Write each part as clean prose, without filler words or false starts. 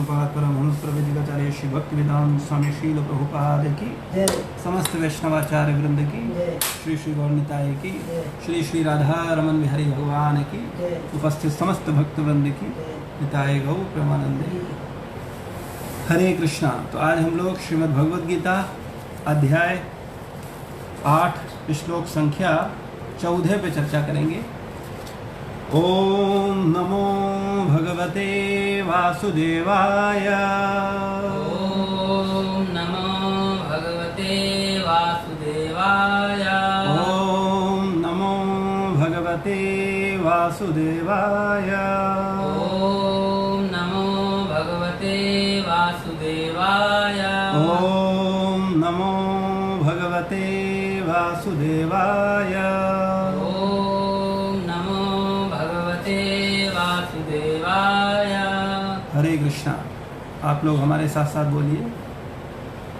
पूज्यपाद परमहंस प्रवेदिकाचार्य श्री भक्ति वेदांत स्वामी श्रील प्रभुपाद की, समस्त वैष्णवाचार्य वृंद की, श्री श्री गौरनिताय की, श्री श्री राधा रमन बिहारी भगवान की, उपस्थित समस्त भक्त वृंद की, निताय गौ प्रेमानंदे। हरे कृष्णा। तो आज हम लोग श्रीमद् भगवद गीता अध्याय 8 श्लोक संख्या 14 पे चर्चा करेंगे। ओम नमो भगवते वासुदेवाय। ओम नमो भगवते वासुदेवाय। ओम नमो भगवते वासुदेवाय। ओम नमो भगवते वासुदेवाय। ओम नमो भगवते वासुदेवाय। ओम नमो भगवते वासुदेवाय। हरे कृष्णा। आप लोग हमारे साथ साथ बोलिए।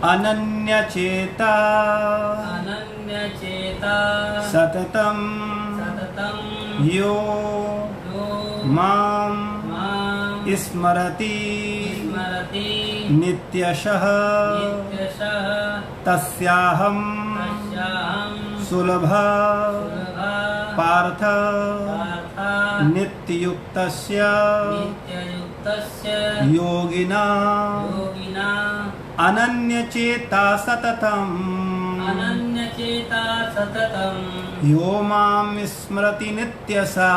अनन्य चेता अनन्य चेता सततम सततम यो यो माम मां स्मरति स्मरति नित्यशः नित्यशः तस्याहं तस्याहं सुलभा सुलभा पार्थ पार्थ नित्ययुक्तस्य नित्ययुक्तस्य योगिना योगिना अनन्यचेता सततम् अनन्यचेता सततं यो मां स्मरति नित्यसा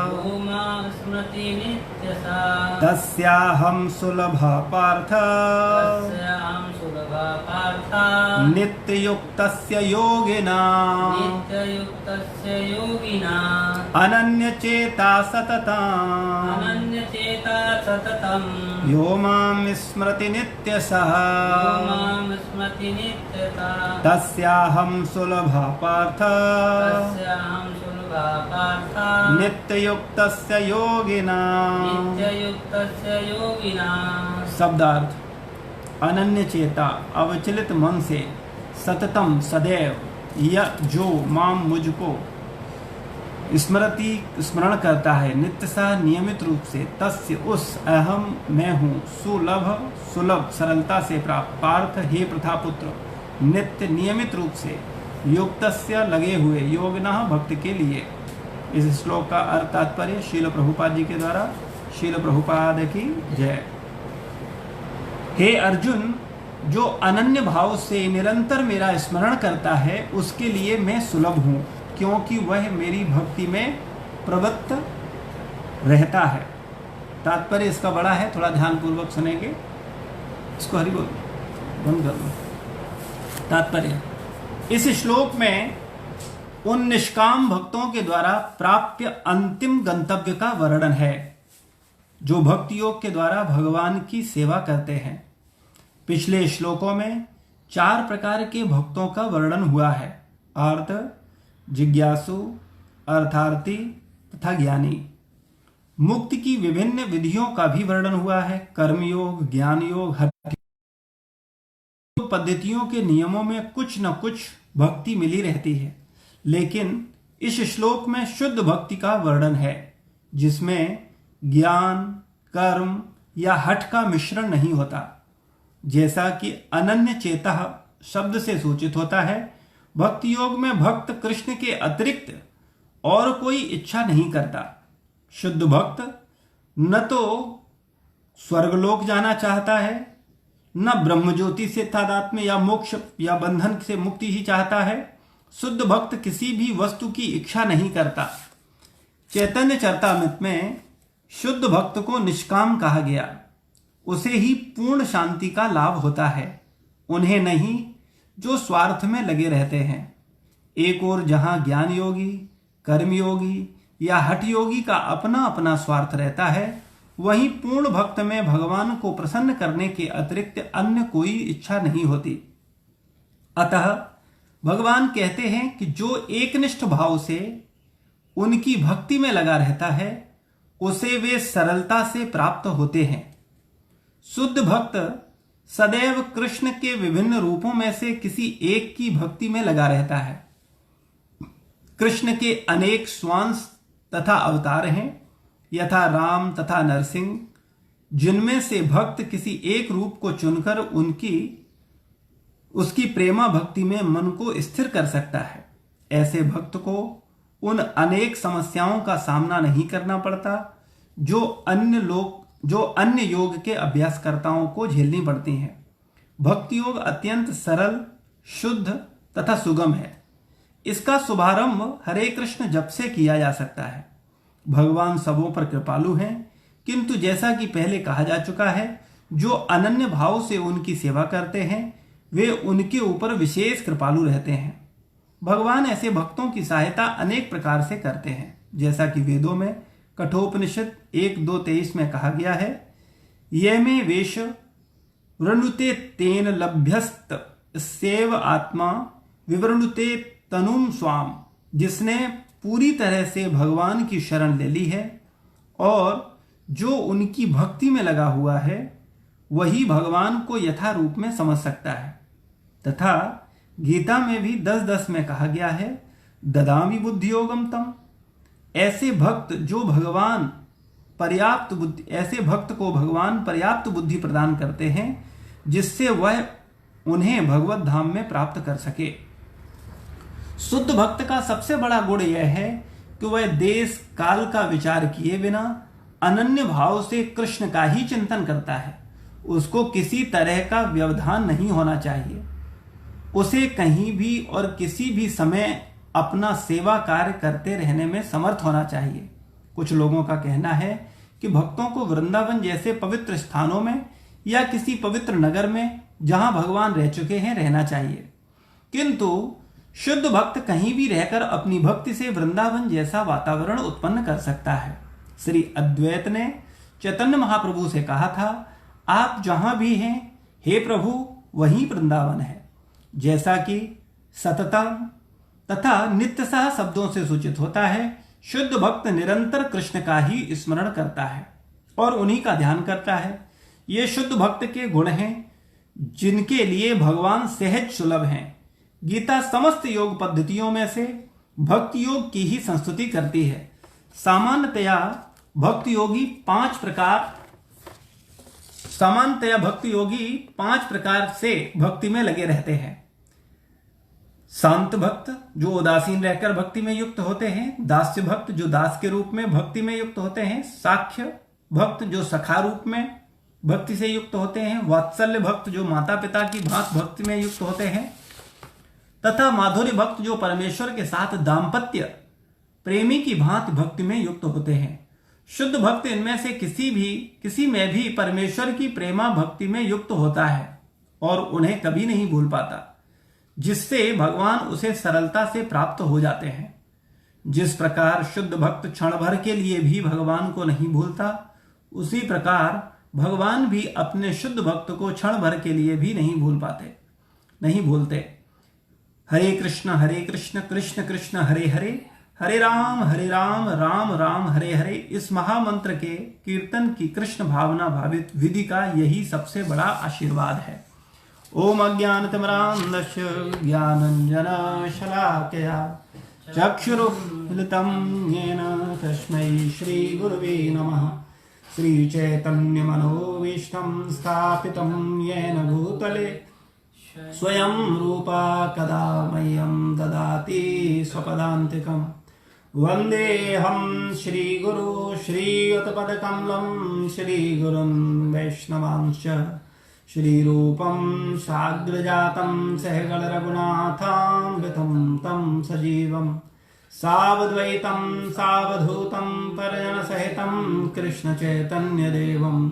यो मां स्मरति नित्यसा तस्याहं सुलभा पार्थ तस्याहं सुलभा पार्थ नित्ययुक्तस्य योगिना नित्ययुक्तस्य योगिना अनन्यचेता सततम् अनन्यचेता सततं यो मां स्मरति नित्यसा यो मां स्मरति नित्यसा तस्याहं सुलभा पार्थ तस्याहं सुलभा पार्थ नित्ययुक्तस्य योगिना। नित्ययुक्तस्य योगिना। शब्दार्थ। अनन्य चेता अविचलित मन से, सततम सदैव, यह जो माम मुझको स्मृति स्मरण करता है, नित्य सा नियमित रूप से, तस्य उस, अहम मैं हूँ, सुलभ सुलभ सरलता से प्राप्त, पार्थ हे प्रथापुत्र, नित्य नियमित रूप से, युक्तस्य लगे हुए, योगिना भक्त के लिए। इस श्लोक का अर्थ तात्पर्य श्रील प्रभुपाद जी के द्वारा। श्रील प्रभुपाद की जय। हे अर्जुन, जो अनन्य भाव से निरंतर मेरा स्मरण करता है, उसके लिए मैं सुलभ हूँ, क्योंकि वह मेरी भक्ति में प्रवृत्त रहता है। तात्पर्य इसका बड़ा है, थोड़ा ध्यान पूर्वक सुनेंगे इसको। हरि बोल बंद कर दो। तात्पर्य इस श्लोक में उन निष्काम भक्तों के द्वारा प्राप्य अंतिम गंतव्य का वर्णन है, जो भक्ति योग के द्वारा भगवान की सेवा करते हैं। पिछले श्लोकों में 4 प्रकार के भक्तों का वर्णन हुआ है: अर्थ, जिज्ञासु, अर्थार्थी तथा ज्ञानी। मुक्ति की विभिन्न विधियों का भी वर्णन हुआ है: कर्मयोग, ज्ञान योग, हठ। पद्धतियों के नियमों में कुछ न कुछ भक्ति मिली रहती है, लेकिन इस श्लोक में शुद्ध भक्ति का वर्णन है, जिसमें ज्ञान, कर्म या हठ का मिश्रण नहीं होता। जैसा कि अनन्य चेता शब्द से सूचित होता है, भक्ति योग में भक्त कृष्ण के अतिरिक्त और कोई इच्छा नहीं करता। शुद्ध भक्त न तो स्वर्गलोक जाना चाहता है, न ब्रह्म ज्योति से तादात्म्य या मोक्ष या बंधन से मुक्ति ही चाहता है। शुद्ध भक्त किसी भी वस्तु की इच्छा नहीं करता। चैतन्य चरितामृत में शुद्ध भक्त को निष्काम कहा गया। उसे ही पूर्ण शांति का लाभ होता है, उन्हें नहीं जो स्वार्थ में लगे रहते हैं। एक ओर जहां ज्ञान योगी, कर्म योगी या हठ योगी का अपना अपना स्वार्थ रहता है, वहीं पूर्ण भक्त में भगवान को प्रसन्न करने के अतिरिक्त अन्य कोई इच्छा नहीं होती। अतः भगवान कहते हैं कि जो एकनिष्ठ भाव से उनकी भक्ति में लगा रहता है, उसे वे सरलता से प्राप्त होते हैं। शुद्ध भक्त सदैव कृष्ण के विभिन्न रूपों में से किसी एक की भक्ति में लगा रहता है। कृष्ण के अनेक स्वांश तथा अवतार हैं, यथा राम तथा नरसिंह, जिनमें से भक्त किसी एक रूप को चुनकर उसकी प्रेमा भक्ति में मन को स्थिर कर सकता है। ऐसे भक्त को उन अनेक समस्याओं का सामना नहीं करना पड़ता जो अन्य योग के अभ्यासकर्ताओं को झेलनी पड़ती हैं। भक्ति योग अत्यंत सरल, शुद्ध तथा सुगम है। इसका शुभारंभ हरे कृष्ण जप से किया जा सकता है। भगवान सबों पर कृपालु हैं, किंतु जैसा कि पहले कहा जा चुका है, जो अनन्य भाव से उनकी सेवा करते हैं वे उनके ऊपर विशेष कृपालु रहते हैं। भगवान ऐसे भक्तों की सहायता अनेक प्रकार से करते हैं, जैसा कि वेदों में कठोपनिषद 1:2-23 में कहा गया है, ये में वेश वृणुते तेन लभ्यस्त सेव आत्मा विवृणुते तनुम स्वाम। जिसने पूरी तरह से भगवान की शरण ले ली है और जो उनकी भक्ति में लगा हुआ है वही भगवान को यथा रूप में समझ सकता है। तथा गीता में भी 10:10 में कहा गया है, ददामि बुद्धि योगम तम। ऐसे भक्त को भगवान पर्याप्त बुद्धि प्रदान करते हैं जिससे वह उन्हें भगवत धाम में प्राप्त कर सके। शुद्ध भक्त का सबसे बड़ा गुण यह है कि वह देश काल का विचार किए बिना अनन्य भाव से कृष्ण का ही चिंतन करता है। उसको किसी तरह का व्यवधान नहीं होना चाहिए। उसे कहीं भी और किसी भी समय अपना सेवा कार्य करते रहने में समर्थ होना चाहिए। कुछ लोगों का कहना है कि भक्तों को वृंदावन जैसे पवित्र स्थानों में या किसी पवित्र नगर में जहां भगवान रह चुके हैं रहना चाहिए, किंतु शुद्ध भक्त कहीं भी रहकर अपनी भक्ति से वृंदावन जैसा वातावरण उत्पन्न कर सकता है। श्री अद्वैत ने चैतन्य महाप्रभु से कहा था, आप जहां भी हैं हे प्रभु वहीं वृंदावन है। जैसा कि सततम तथा नित्यतः शब्दों से सूचित होता है, शुद्ध भक्त निरंतर कृष्ण का ही स्मरण करता है और उन्हीं का ध्यान करता है। ये शुद्ध भक्त के गुण हैं जिनके लिए भगवान सहज सुलभ हैं। गीता समस्त योग पद्धतियों में से भक्ति योग की ही संस्तुति करती है। सामान्यतया भक्ति योगी पांच प्रकार से भक्ति में लगे रहते हैं। शांत भक्त जो उदासीन रहकर भक्ति में युक्त होते हैं, दास्य भक्त जो दास के रूप में भक्ति में युक्त होते हैं, साख्य भक्त जो सखा रूप में भक्ति से युक्त होते हैं, वात्सल्य भक्त जो माता पिता की भांति भक्ति में युक्त होते हैं, तथा माधुर्य भक्त जो परमेश्वर के साथ दाम्पत्य प्रेमी की भांति भक्ति में युक्त होते हैं। शुद्ध भक्त इनमें से किसी में भी परमेश्वर की प्रेमा भक्ति में युक्त होता है और उन्हें कभी नहीं भूल पाता, जिससे भगवान उसे सरलता से प्राप्त हो जाते हैं। जिस प्रकार शुद्ध भक्त क्षण भर के लिए भी भगवान को नहीं भूलता, उसी प्रकार भगवान भी अपने शुद्ध भक्त को क्षण भर के लिए भी नहीं भूलते। हरे कृष्ण कृष्ण कृष्ण हरे हरे, हरे राम राम राम हरे हरे। इस महामंत्र के कीर्तन की कृष्ण भावना भावित विधि का यही सबसे बड़ा आशीर्वाद है। ओम अज्ञानतिमिरान्धस्य ज्ञानाञ्जनशलाकया चक्षुरुन्मिलितं येन तस्मै श्रीगुरवे नमः। श्रीचैतन्यमनोभीष्टं स्थापितं येन भूतले स्वयं रूपा कदा मह्यं ददाति स्वपदान्तिकम्। वन्देऽहं श्रीगुरु श्रीयुतपदकमलं श्रीगुरुन् वैष्णवांश्च श्रीरूपं साग्रजातं सहगणरघुनाथान्वितं तं सजीवं सावद्वैतं सावधूतं परिजनसहितं कृष्णचैतन्यदेवं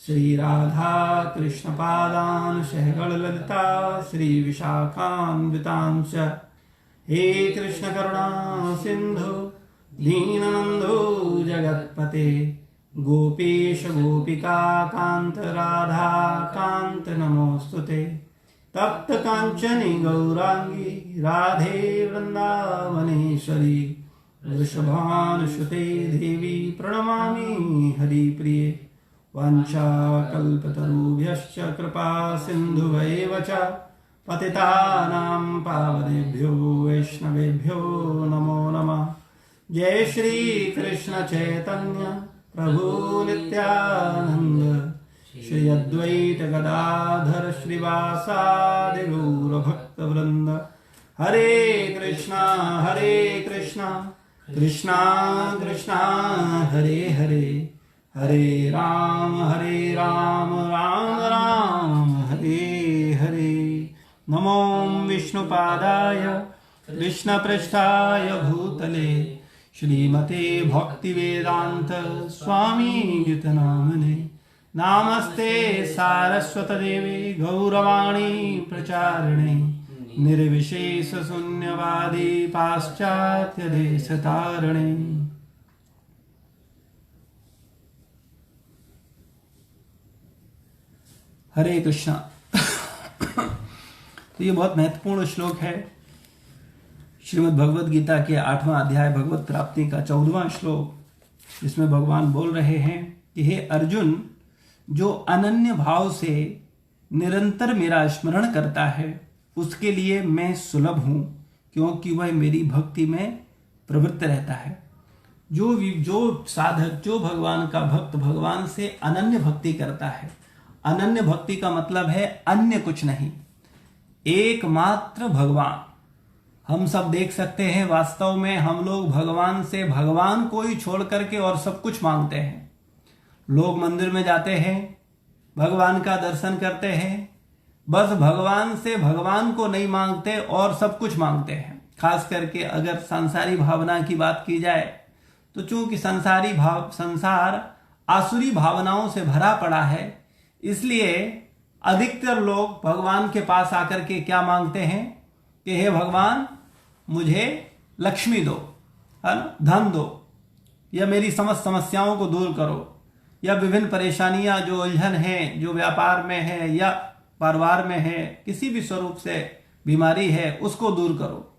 श्रीराधा कृष्णपादान् सहगणललिता श्रीविशाखान्वितांश्च। हे कृष्ण करुणा सिन्धु दीनबन्धो जगत्पते गोपीश गोपिका कांत राधा कांत नमोस्तुते। तप्त कांचनी गौरांगी राधे वृंदावनेश्वरी वृषभानुसुते देवी प्रणमामि हरिप्रिये। वाञ्छाकल्पतरुभ्यश्च कृपा सिन्धुभैव च पतितानां पावनेभ्यो वैष्णवेभ्यो नमो नमः। जय श्री कृष्ण चैतन्य प्रभु नित्यानंद श्री अद्वैत गदाधर श्रीवासादि गौर भक्त वृंद। हरे कृष्णा कृष्णा कृष्णा हरे हरे, हरे राम राम राम हरे हरे। नमो विष्णुपादाय कृष्णपृष्ठाय भूतले श्रीमते भक्तिवेदांत स्वामी गीतनामने। नामस्ते सारस्वतदेवे गौरवाणी प्रचारिणे निर्विशेष शून्यवादी पाश्चात्य देश तारिणे। हरे कृष्णा। तो ये बहुत महत्वपूर्ण श्लोक है श्रीमद् भगवद गीता के 8वां अध्याय भगवत प्राप्ति का 14वां श्लोक, जिसमें भगवान बोल रहे हैं कि हे अर्जुन, जो अनन्य भाव से निरंतर मेरा स्मरण करता है उसके लिए मैं सुलभ हूं, क्योंकि वह मेरी भक्ति में प्रवृत्त रहता है। जो साधक, जो भगवान का भक्त भगवान से अनन्य भक्ति करता है, अनन्य भक्ति का मतलब है अन्य कुछ नहीं, एकमात्र भगवान। हम सब देख सकते हैं वास्तव में हम लोग भगवान से भगवान को ही छोड़ करके और सब कुछ मांगते हैं। लोग मंदिर में जाते हैं, भगवान का दर्शन करते हैं, बस भगवान से भगवान को नहीं मांगते और सब कुछ मांगते हैं। खास करके अगर सांसारी भावना की बात की जाए तो चूंकि संसार आसुरी भावनाओं से भरा पड़ा है, इसलिए अधिकतर लोग भगवान के पास आकर के क्या मांगते हैं कि हे भगवान, मुझे लक्ष्मी दो, है ना, धन दो, या मेरी समस्त समस्याओं को दूर करो, या विभिन्न परेशानियां जो उलझन है, जो व्यापार में है या परिवार में है, किसी भी स्वरूप से बीमारी है, उसको दूर करो।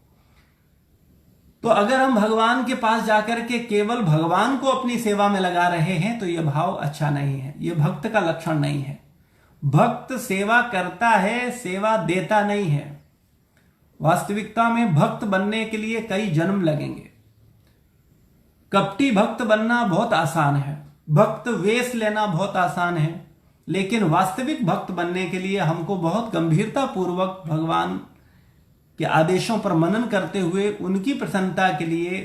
तो अगर हम भगवान के पास जाकर के केवल भगवान को अपनी सेवा में लगा रहे हैं तो यह भाव अच्छा नहीं है, यह भक्त का लक्षण नहीं है। भक्त सेवा करता है, सेवा देता नहीं है। वास्तविकता में भक्त बनने के लिए कई जन्म लगेंगे। कपटी भक्त बनना बहुत आसान है, भक्त वेश लेना बहुत आसान है, लेकिन वास्तविक भक्त बनने के लिए हमको बहुत गंभीरता पूर्वक भगवान के आदेशों पर मनन करते हुए उनकी प्रसन्नता के लिए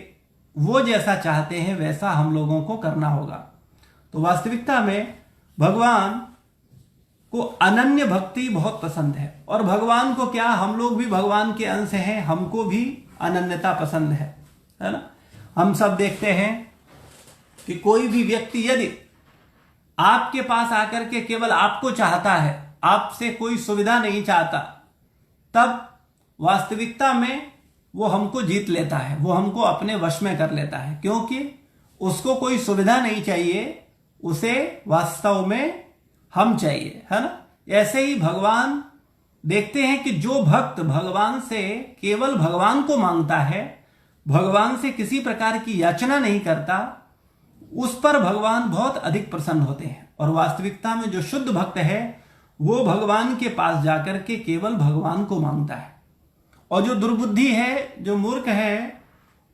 वो जैसा चाहते हैं वैसा हम लोगों को करना होगा। तो वास्तविकता में भगवान को अनन्य भक्ति बहुत पसंद है, और भगवान को क्या, हम लोग भी भगवान के अंश हैं, हमको भी अनन्यता पसंद है ना। हम सब देखते हैं कि कोई भी व्यक्ति यदि आपके पास आकर के केवल आपको चाहता है, आपसे कोई सुविधा नहीं चाहता, तब वास्तविकता में वो हमको जीत लेता है, वो हमको अपने वश में कर लेता है, क्योंकि उसको कोई सुविधा नहीं चाहिए, उसे वास्तव में हम चाहिए, है ना। ऐसे ही भगवान देखते हैं कि जो भक्त भगवान से केवल भगवान को मांगता है, भगवान से किसी प्रकार की याचना नहीं करता, उस पर भगवान बहुत अधिक प्रसन्न होते हैं। और वास्तविकता में जो शुद्ध भक्त है वो भगवान के पास जाकर के केवल भगवान को मांगता है। और जो दुर्बुद्धि है, जो मूर्ख है,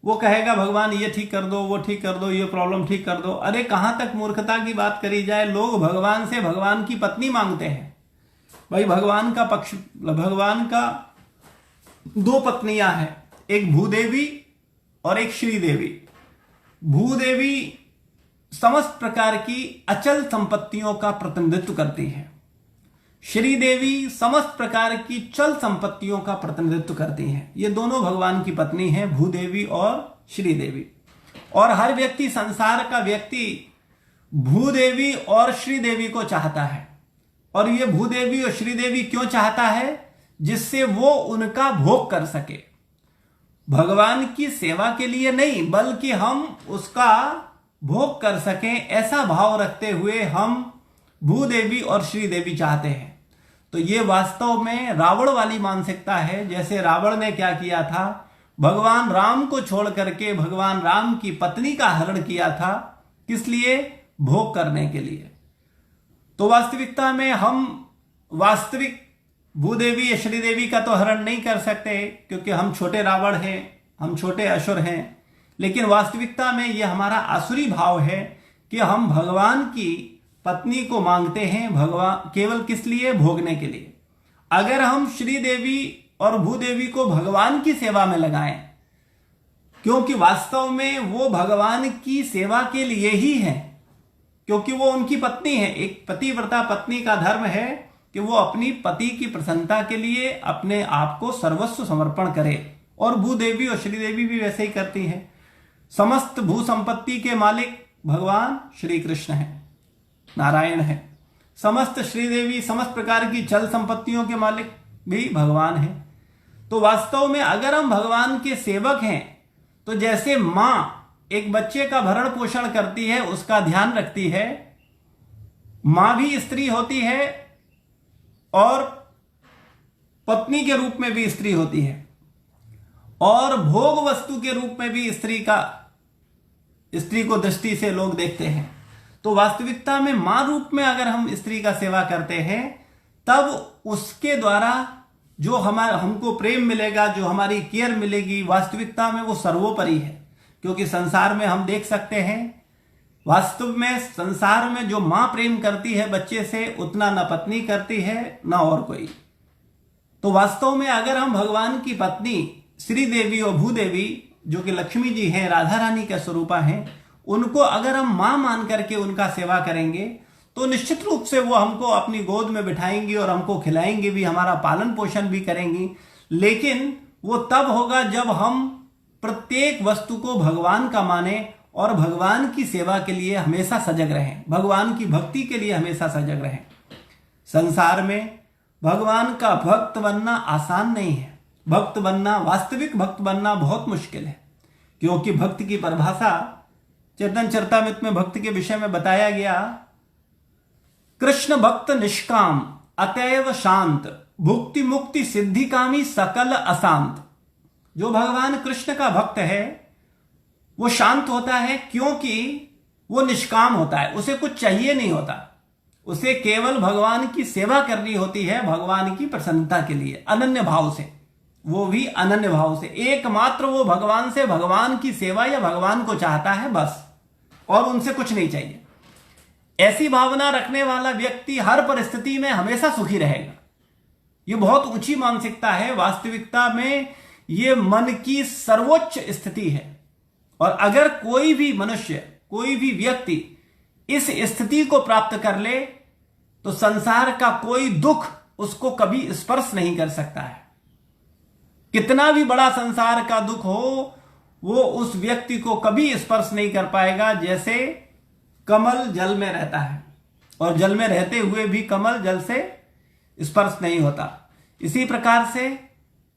वो कहेगा भगवान ये ठीक कर दो, वो ठीक कर दो, ये प्रॉब्लम ठीक कर दो। अरे कहां तक मूर्खता की बात करी जाए, लोग भगवान से भगवान की पत्नी मांगते हैं। भाई भगवान का 2 पत्नियां हैं, एक भूदेवी और एक श्रीदेवी। भूदेवी समस्त प्रकार की अचल संपत्तियों का प्रतिनिधित्व करती है, श्रीदेवी समस्त प्रकार की चल संपत्तियों का प्रतिनिधित्व करती हैं। ये दोनों भगवान की पत्नी हैं, भूदेवी और श्रीदेवी। और हर व्यक्ति, संसार का व्यक्ति भूदेवी और श्रीदेवी को चाहता है। और ये भूदेवी और श्रीदेवी क्यों चाहता है? जिससे वो उनका भोग कर सके, भगवान की सेवा के लिए नहीं, बल्कि हम उसका भोग कर सकें, ऐसा भाव रखते हुए हम भूदेवी और श्रीदेवी चाहते हैं। तो ये वास्तव में रावण वाली मानसिकता है। जैसे रावण ने क्या किया था, भगवान राम को छोड़ करके भगवान राम की पत्नी का हरण किया था। किस लिए? भोग करने के लिए। तो वास्तविकता में हम वास्तविक भूदेवी या श्रीदेवी का तो हरण नहीं कर सकते, क्योंकि हम छोटे रावण हैं, हम छोटे असुर हैं। लेकिन वास्तविकता में यह हमारा आसुरी भाव है कि हम भगवान की पत्नी को मांगते हैं भगवान केवल किस लिए? भोगने के लिए। अगर हम श्री देवी और भूदेवी को भगवान की सेवा में लगाएं, क्योंकि वास्तव में वो भगवान की सेवा के लिए ही है, क्योंकि वो उनकी पत्नी है। एक पतिव्रता पत्नी का धर्म है कि वो अपनी पति की प्रसन्नता के लिए अपने आप को सर्वस्व समर्पण करे, और भूदेवी और श्रीदेवी भी वैसे ही करती हैं। समस्त भू संपत्ति के मालिक भगवान श्री कृष्ण है, नारायण है। समस्त श्रीदेवी समस्त प्रकार की चल संपत्तियों के मालिक भी भगवान है। तो वास्तव में अगर हम भगवान के सेवक हैं, तो जैसे मां एक बच्चे का भरण पोषण करती है, उसका ध्यान रखती है, मां भी स्त्री होती है और पत्नी के रूप में भी स्त्री होती है, और भोग वस्तु के रूप में भी स्त्री को दृष्टि से लोग देखते हैं। तो वास्तविकता में मां रूप में अगर हम स्त्री का सेवा करते हैं, तब उसके द्वारा जो हमको प्रेम मिलेगा, जो हमारी केयर मिलेगी, वास्तविकता में वो सर्वोपरि है। क्योंकि संसार में हम देख सकते हैं, वास्तव में संसार में जो मां प्रेम करती है बच्चे से, उतना न पत्नी करती है न और कोई। तो वास्तव में अगर हम भगवान की पत्नी श्री देवी और भूदेवी, जो कि लक्ष्मी जी हैं, राधा रानी का स्वरूपा हैं, उनको अगर हम मां मान करके उनका सेवा करेंगे, तो निश्चित रूप से वो हमको अपनी गोद में बिठाएंगी और हमको खिलाएंगी भी, हमारा पालन पोषण भी करेंगी। लेकिन वो तब होगा जब हम प्रत्येक वस्तु को भगवान का माने और भगवान की सेवा के लिए हमेशा सजग रहें, भगवान की भक्ति के लिए हमेशा सजग रहें। संसार में भगवान का भक्त बनना आसान नहीं है। भक्त बनना, वास्तविक भक्त बनना बहुत मुश्किल है, क्योंकि भक्त की परिभाषा चेतन चरितामृत में भक्त के विषय में बताया गया, कृष्ण भक्त निष्काम अतएव शांत, भुक्ति मुक्ति सिद्धि कामी सकल अशांत। जो भगवान कृष्ण का भक्त है वो शांत होता है, क्योंकि वो निष्काम होता है, उसे कुछ चाहिए नहीं होता, उसे केवल भगवान की सेवा करनी होती है, भगवान की प्रसन्नता के लिए, अनन्य भाव से, वो भी अनन्य भाव से। एकमात्र वो भगवान से भगवान की सेवा या भगवान को चाहता है बस, और उनसे कुछ नहीं चाहिए। ऐसी भावना रखने वाला व्यक्ति हर परिस्थिति में हमेशा सुखी रहेगा। ये बहुत ऊंची मानसिकता है। वास्तविकता में ये मन की सर्वोच्च स्थिति है, और अगर कोई भी मनुष्य, कोई भी व्यक्ति इस स्थिति को प्राप्त कर ले, तो संसार का कोई दुख उसको कभी स्पर्श नहीं कर सकता है। कितना भी बड़ा संसार का दुख हो, वो उस व्यक्ति को कभी स्पर्श नहीं कर पाएगा। जैसे कमल जल में रहता है और जल में रहते हुए भी कमल जल से स्पर्श नहीं होता, इसी प्रकार से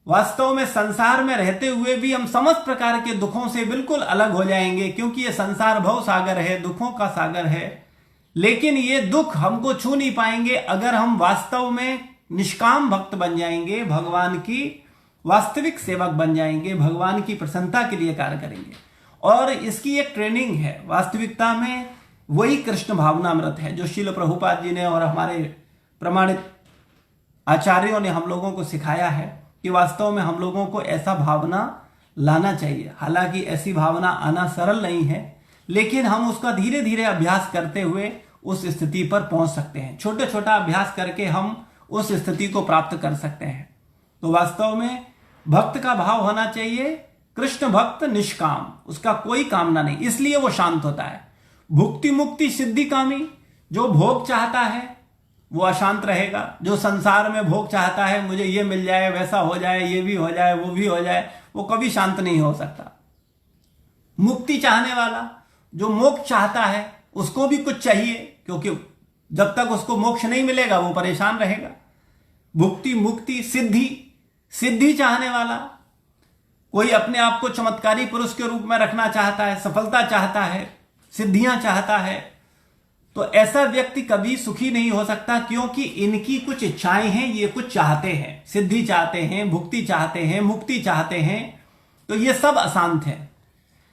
वास्तव में संसार में रहते हुए भी हम समस्त प्रकार के दुखों से बिल्कुल अलग हो जाएंगे, क्योंकि ये संसार भव सागर है, दुखों का सागर है। लेकिन ये दुख हमको छू नहीं पाएंगे अगर हम वास्तव में निष्काम भक्त बन जाएंगे, भगवान की वास्तविक सेवक बन जाएंगे, भगवान की प्रसन्नता के लिए कार्य करेंगे। और इसकी एक ट्रेनिंग है। वास्तविकता में वही कृष्ण भावनामृत है जो श्रील प्रभुपाद जी ने और हमारे प्रमाणित आचार्यों ने हम लोगों को सिखाया है कि वास्तव में हम लोगों को ऐसा भावना लाना चाहिए। हालांकि ऐसी भावना आना सरल नहीं है, लेकिन हम उसका धीरे धीरे अभ्यास करते हुए उस स्थिति पर पहुंच सकते हैं। छोटे छोटा अभ्यास करके हम उस स्थिति को प्राप्त कर सकते हैं। तो वास्तव में भक्त का भाव होना चाहिए कृष्ण भक्त निष्काम, उसका कोई कामना नहीं, इसलिए वो शांत होता है। भुक्ति मुक्ति सिद्धि कामी, जो भोग चाहता है वो अशांत रहेगा। जो संसार में भोग चाहता है, मुझे ये मिल जाए, वैसा हो जाए, ये भी हो जाए, वो भी हो जाए, वो कभी शांत नहीं हो सकता। मुक्ति चाहने वाला, जो मोक्ष चाहता है, उसको भी कुछ चाहिए, क्योंकि जब तक उसको मोक्ष नहीं मिलेगा वो परेशान रहेगा। भुक्ति मुक्ति सिद्धि, सिद्धि चाहने वाला, कोई अपने आप को चमत्कारी पुरुष के रूप में रखना चाहता है, सफलता चाहता है, सिद्धियां चाहता है, तो ऐसा व्यक्ति कभी सुखी नहीं हो सकता, क्योंकि इनकी कुछ इच्छाएं हैं, ये कुछ चाहते हैं, सिद्धि चाहते हैं, भुक्ति चाहते हैं, मुक्ति चाहते हैं, तो ये सब अशांत है।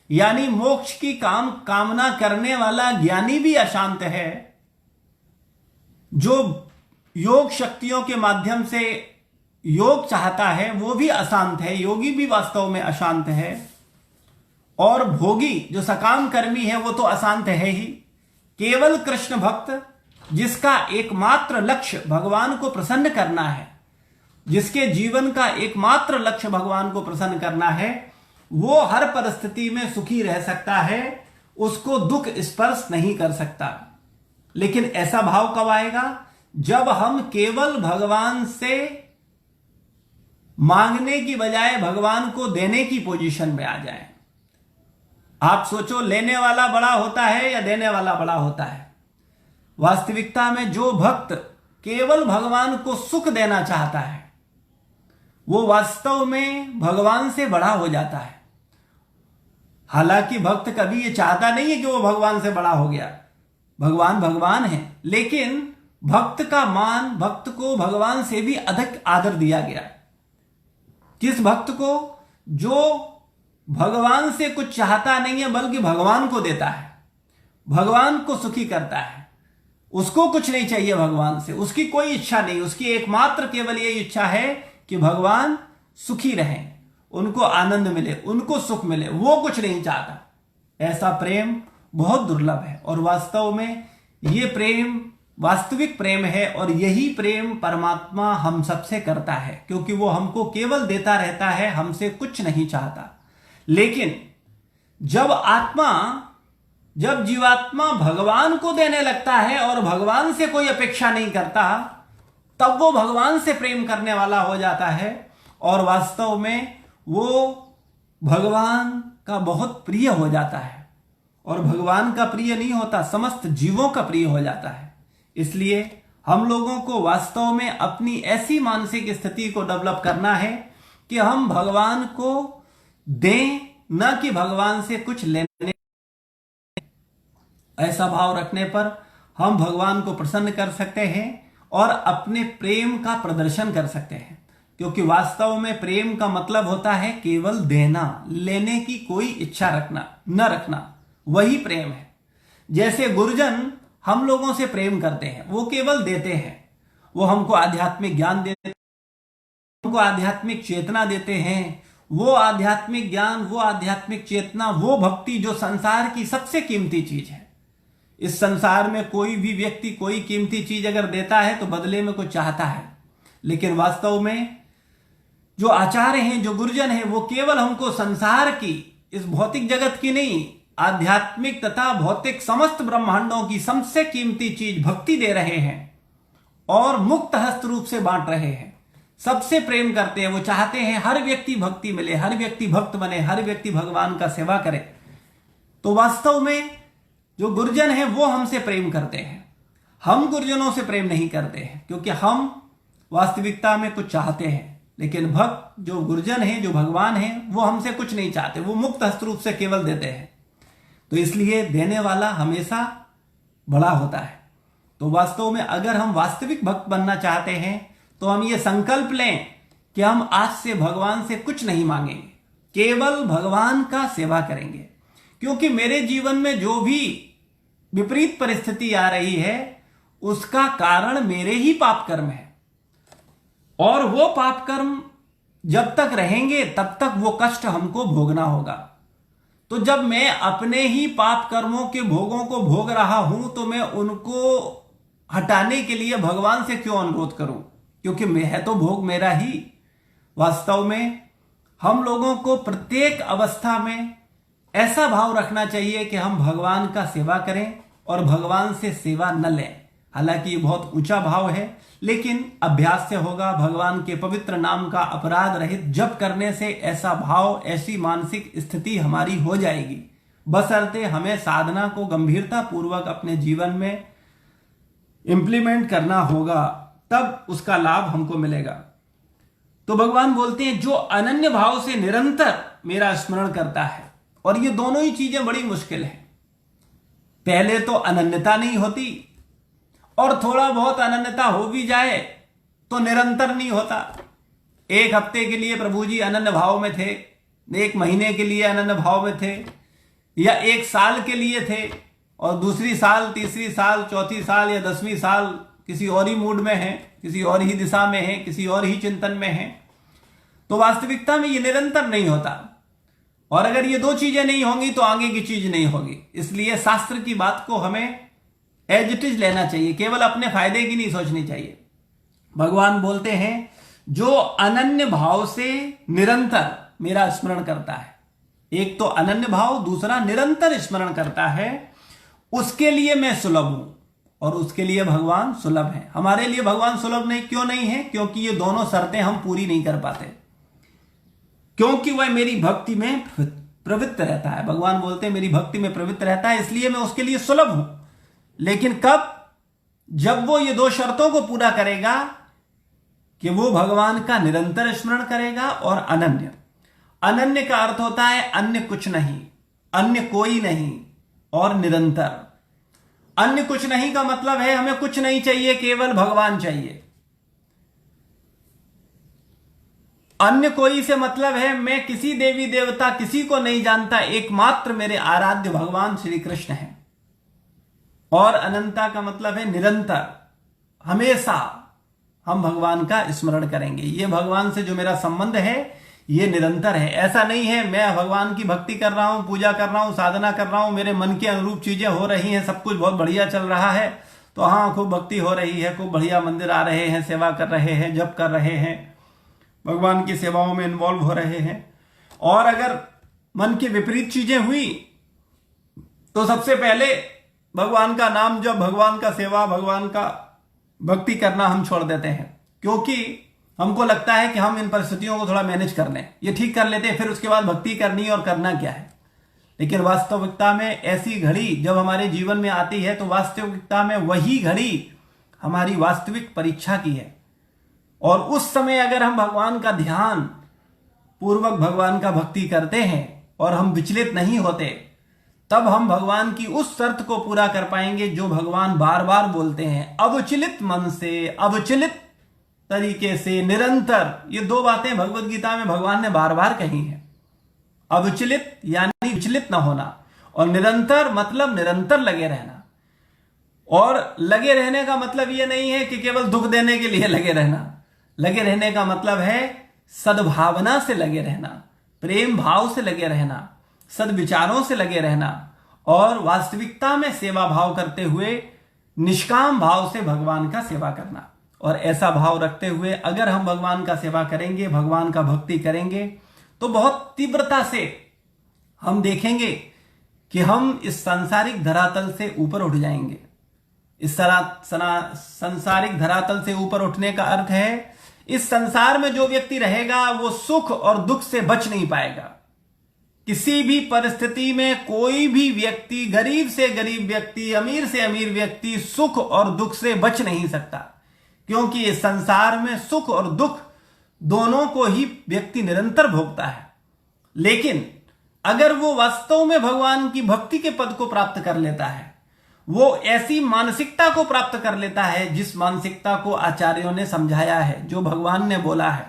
यानी मोक्ष की कामना करने वाला ज्ञानी भी अशांत है। जो योग शक्तियों के माध्यम से योग चाहता है वो भी अशांत है, योगी भी वास्तव में अशांत है। और भोगी जो सकाम कर्मी है वो तो अशांत है ही, केवल कृष्ण भक्त, जिसका एकमात्र लक्ष्य भगवान को प्रसन्न करना है, जिसके जीवन का एकमात्र लक्ष्य भगवान को प्रसन्न करना है, वो हर परिस्थिति में सुखी रह सकता है, उसको दुख स्पर्श नहीं कर सकता। लेकिन ऐसा भाव कब आएगा? जब हम केवल भगवान से मांगने की बजाय भगवान को देने की पोजीशन में आ जाएं। आप सोचो, लेने वाला बड़ा होता है या देने वाला बड़ा होता है? वास्तविकता में जो भक्त केवल भगवान को सुख देना चाहता है, वो वास्तव में भगवान से बड़ा हो जाता है। हालांकि भक्त कभी ये चाहता नहीं है कि वो भगवान से बड़ा हो गया, भगवान भगवान है, लेकिन भक्त का मान, भक्त को भगवान से भी अधिक आदर दिया गया। किस भक्त को? जो भगवान से कुछ चाहता नहीं है बल्कि भगवान को देता है, भगवान को सुखी करता है। उसको कुछ नहीं चाहिए भगवान से, उसकी कोई इच्छा नहीं, उसकी एकमात्र केवल ये इच्छा है कि भगवान सुखी रहें, उनको आनंद मिले, उनको सुख मिले, वो कुछ नहीं चाहता। ऐसा प्रेम बहुत दुर्लभ है और वास्तव में ये प्रेम वास्तविक प्रेम है और यही प्रेम परमात्मा हम सबसे करता है, क्योंकि वो हमको केवल देता रहता है, हमसे कुछ नहीं चाहता। लेकिन जब जीवात्मा भगवान को देने लगता है और भगवान से कोई अपेक्षा नहीं करता, तब वो भगवान से प्रेम करने वाला हो जाता है और वास्तव में वो भगवान का बहुत प्रिय हो जाता है। और भगवान का प्रिय नहीं होता, समस्त जीवों का प्रिय हो जाता है। इसलिए हम लोगों को वास्तव में अपनी ऐसी मानसिक स्थिति को डेवलप करना है कि हम भगवान को दें, न कि भगवान से कुछ लेने। ऐसा भाव रखने पर हम भगवान को प्रसन्न कर सकते हैं और अपने प्रेम का प्रदर्शन कर सकते हैं, क्योंकि वास्तव में प्रेम का मतलब होता है केवल देना, लेने की कोई इच्छा रखना न रखना, वही प्रेम है। जैसे गुरुजन हम लोगों से प्रेम करते हैं, वो केवल देते हैं, वो हमको आध्यात्मिक ज्ञान देते हैं, हमको आध्यात्मिक चेतना देते हैं। वो आध्यात्मिक ज्ञान, वो आध्यात्मिक चेतना, वो भक्ति जो संसार की सबसे कीमती चीज है। इस संसार में कोई भी व्यक्ति कोई कीमती चीज अगर देता है तो बदले में कुछ चाहता है, लेकिन वास्तव में जो आचार्य हैं, जो गुरुजन हैं, वो केवल हमको संसार की, इस भौतिक जगत की नहीं, आध्यात्मिक तथा भौतिक समस्त ब्रह्मांडों की सबसे कीमती चीज भक्ति दे रहे हैं और मुक्त हस्त रूप से बांट रहे हैं। सबसे प्रेम करते हैं, वो चाहते हैं हर व्यक्ति भक्ति मिले, हर व्यक्ति भक्त बने, हर व्यक्ति भगवान का सेवा करे। तो वास्तव में जो गुरुजन है वो हमसे प्रेम करते हैं, हम गुरुजनों से प्रेम नहीं करते हैं, क्योंकि हम वास्तविकता में कुछ चाहते हैं। लेकिन भक्त जो गुरुजन है, जो भगवान है, वो हमसे कुछ नहीं चाहते, वो मुक्त हस्त रूप से केवल देते हैं। तो इसलिए देने वाला हमेशा बड़ा होता है। तो वास्तव में अगर हम वास्तविक भक्त बनना चाहते हैं तो हम ये संकल्प लें कि हम आज से भगवान से कुछ नहीं मांगेंगे, केवल भगवान का सेवा करेंगे। क्योंकि मेरे जीवन में जो भी विपरीत परिस्थिति आ रही है उसका कारण मेरे ही पाप कर्म है, और वो पाप कर्म जब तक रहेंगे तब तक वो कष्ट हमको भोगना होगा। तो जब मैं अपने ही पाप कर्मों के भोगों को भोग रहा हूं तो मैं उनको हटाने के लिए भगवान से क्यों अनुरोध करूं, क्योंकि है तो भोग मेरा ही। वास्तव में हम लोगों को प्रत्येक अवस्था में ऐसा भाव रखना चाहिए कि हम भगवान का सेवा करें और भगवान से सेवा न लें। हालांकि ये बहुत ऊंचा भाव है, लेकिन अभ्यास से होगा। भगवान के पवित्र नाम का अपराध रहित जप करने से ऐसा भाव, ऐसी मानसिक स्थिति हमारी हो जाएगी, बशर्ते हमें साधना को गंभीरता पूर्वक अपने जीवन में इंप्लीमेंट करना होगा, तब उसका लाभ हमको मिलेगा। तो भगवान बोलते हैं जो अनन्य भाव से निरंतर मेरा स्मरण करता है, और ये दोनों ही चीजें बड़ी मुश्किल है। पहले तो अनन्यता नहीं होती, और थोड़ा बहुत अनन्यता हो भी जाए तो निरंतर नहीं होता। एक हफ्ते के लिए प्रभु जी अनन्य भाव में थे, एक महीने के लिए अनन्य भाव में थे, या एक साल के लिए थे, और दूसरी साल, तीसरी साल, चौथी साल या 10वीं साल किसी और ही मूड में है, किसी और ही दिशा में है, किसी और ही चिंतन में है। तो वास्तविकता में ये निरंतर नहीं होता, और अगर ये दो चीजें नहीं होंगी तो आगे की चीज नहीं होगी। इसलिए शास्त्र की बात को हमें एज इट इज लेना चाहिए, केवल अपने फायदे की नहीं सोचनी चाहिए। भगवान बोलते हैं जो अनन्य भाव से निरंतर मेरा स्मरण करता है, एक तो अनन्य भाव, दूसरा निरंतर स्मरण करता है, उसके लिए मैं सुलभ हूं और उसके लिए भगवान सुलभ है। हमारे लिए भगवान सुलभ नहीं, क्यों नहीं है? क्योंकि ये दोनों शर्तें हम पूरी नहीं कर पाते, क्योंकि वह मेरी भक्ति में प्रवृत्त रहता है। भगवान बोलते हैं मेरी भक्ति में प्रवृत्त रहता है, इसलिए मैं उसके लिए सुलभ हूं। लेकिन कब? जब वो ये दो शर्तों को पूरा करेगा कि वो भगवान का निरंतर स्मरण करेगा और अनन्य। अनन्य का अर्थ होता है अन्य कुछ नहीं, अन्य कोई नहीं और निरंतर। अन्य कुछ नहीं का मतलब है हमें कुछ नहीं चाहिए, केवल भगवान चाहिए। अन्य कोई से मतलब है मैं किसी देवी देवता किसी को नहीं जानता, एकमात्र मेरे आराध्य भगवान श्री कृष्ण हैं। और अनंता का मतलब है निरंतर, हमेशा हम भगवान का स्मरण करेंगे। ये भगवान से जो मेरा संबंध है ये निरंतर है। ऐसा नहीं है मैं भगवान की भक्ति कर रहा हूं, पूजा कर रहा हूं, साधना कर रहा हूं, मेरे मन के अनुरूप चीजें हो रही हैं, सब कुछ बहुत बढ़िया चल रहा है, तो हाँ खूब भक्ति हो रही है, खूब बढ़िया मंदिर आ रहे हैं, सेवा कर रहे हैं, जप कर रहे हैं, भगवान की सेवाओं में इन्वॉल्व हो रहे हैं। और अगर मन की विपरीत चीजें हुई तो सबसे पहले भगवान का नाम जब, भगवान का सेवा, भगवान का भक्ति करना हम छोड़ देते हैं, क्योंकि हमको लगता है कि हम इन परिस्थितियों को थोड़ा मैनेज कर लें, ये ठीक कर लेते हैं, फिर उसके बाद भक्ति करनी और करना क्या है। लेकिन वास्तविकता में ऐसी घड़ी जब हमारे जीवन में आती है तो वास्तविकता में वही घड़ी हमारी वास्तविक परीक्षा की है। और उस समय अगर हम भगवान का ध्यान पूर्वक भगवान का भक्ति करते हैं और हम विचलित नहीं होते, तब हम भगवान की उस शर्त को पूरा कर पाएंगे जो भगवान बार बार बोलते हैं, अविचलित मन से, अविचलित तरीके से, निरंतर। ये दो बातें भगवत गीता में भगवान ने बार बार कही हैं। अविचलित यानी विचलित ना होना, और निरंतर मतलब निरंतर लगे रहना। और लगे रहने का मतलब ये नहीं है कि केवल दुख देने के लिए लगे रहना। लगे रहने का मतलब है सद्भावना से लगे रहना, प्रेम भाव से लगे रहना, सद्विचारों से लगे रहना, और वास्तविकता में सेवा भाव करते हुए निष्काम भाव से भगवान का सेवा करना। और ऐसा भाव रखते हुए अगर हम भगवान का सेवा करेंगे, भगवान का भक्ति करेंगे, तो बहुत तीव्रता से हम देखेंगे कि हम इस सांसारिक धरातल से ऊपर उठ जाएंगे। इस सांसारिक धरातल से ऊपर उठने का अर्थ है इस संसार में जो व्यक्ति रहेगा वो सुख और दुख से बच नहीं पाएगा। किसी भी परिस्थिति में कोई भी व्यक्ति, गरीब से गरीब व्यक्ति, अमीर से अमीर व्यक्ति सुख और दुख से बच नहीं सकता, क्योंकि इस संसार में सुख और दुख दोनों को ही व्यक्ति निरंतर भोगता है। लेकिन अगर वो वास्तव में भगवान की भक्ति के पद को प्राप्त कर लेता है, वो ऐसी मानसिकता को प्राप्त कर लेता है जिस मानसिकता को आचार्यों ने समझाया है, जो भगवान ने बोला है,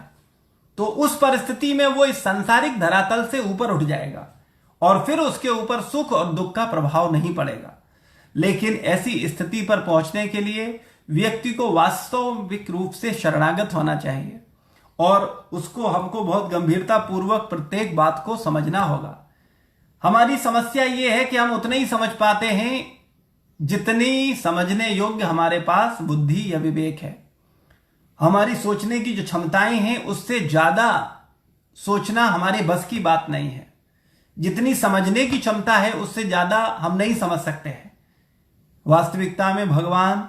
तो उस परिस्थिति में वो इस सांसारिक धरातल से ऊपर उठ जाएगा और फिर उसके ऊपर सुख और दुख का प्रभाव नहीं पड़ेगा। लेकिन ऐसी स्थिति पर पहुंचने के लिए व्यक्ति को वास्तविक रूप से शरणागत होना चाहिए और उसको हमको बहुत गंभीरता पूर्वक प्रत्येक बात को समझना होगा। हमारी समस्या ये है कि हम उतना ही समझ पाते हैं जितनी समझने योग्य हमारे पास बुद्धि या विवेक है। हमारी सोचने की जो क्षमताएं हैं उससे ज्यादा सोचना हमारे बस की बात नहीं है। जितनी समझने की क्षमता है उससे ज्यादा हम नहीं समझ सकते हैं। वास्तविकता में भगवान,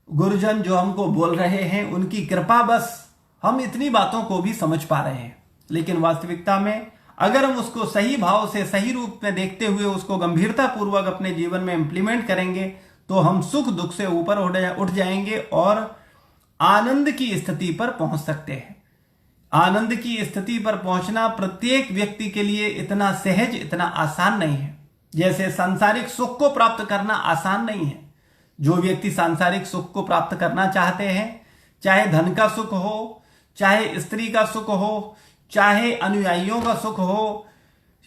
गुरुजन जो हमको बोल रहे हैं, उनकी कृपा बस हम इतनी बातों को भी समझ पा रहे हैं। लेकिन वास्तविकता में अगर हम उसको सही भाव से, सही रूप में देखते हुए उसको गंभीरता पूर्वक अपने जीवन में इंप्लीमेंट करेंगे तो हम सुख दुख से ऊपर उठ जाएंगे और आनंद की स्थिति पर पहुंच सकते हैं। आनंद की स्थिति पर पहुंचना प्रत्येक व्यक्ति के लिए इतना सहज, इतना आसान नहीं है जैसे सांसारिक सुख को प्राप्त करना आसान नहीं है। जो व्यक्ति सांसारिक सुख को प्राप्त करना चाहते हैं, चाहे धन का सुख हो, चाहे स्त्री का सुख हो, चाहे अनुयायियों का सुख हो,